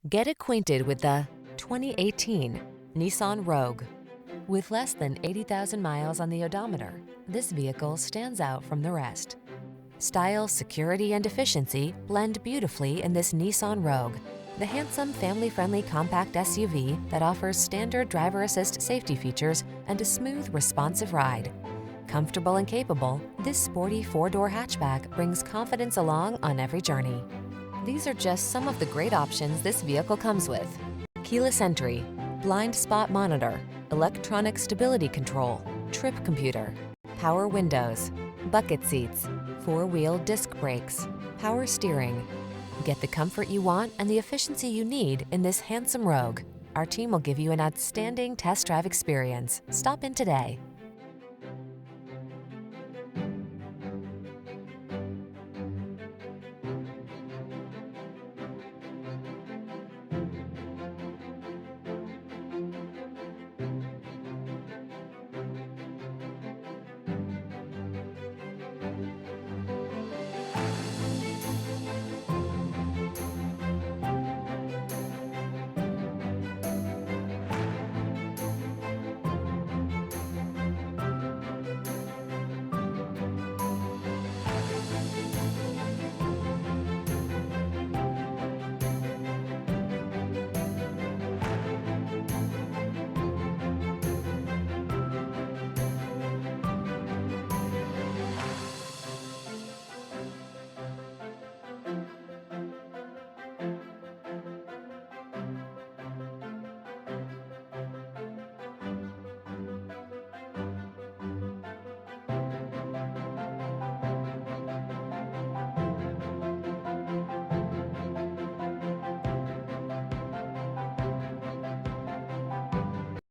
Get acquainted with the 2018 Nissan Rogue. With less than 80,000 miles on the odometer, this vehicle stands out from the rest. Style, security, and efficiency blend beautifully in this Nissan Rogue, the handsome, family-friendly compact SUV that offers standard driver assist safety features and a smooth, responsive ride. Comfortable and capable, this sporty four-door hatchback brings confidence along on every journey. These are just some of the great options this vehicle comes with: keyless entry, blind spot monitor, electronic stability control, trip computer, power windows, bucket seats, four-wheel disc brakes, power steering. Get the comfort you want and the efficiency you need in this handsome Rogue. Our team will give you an outstanding test drive experience. Stop in today.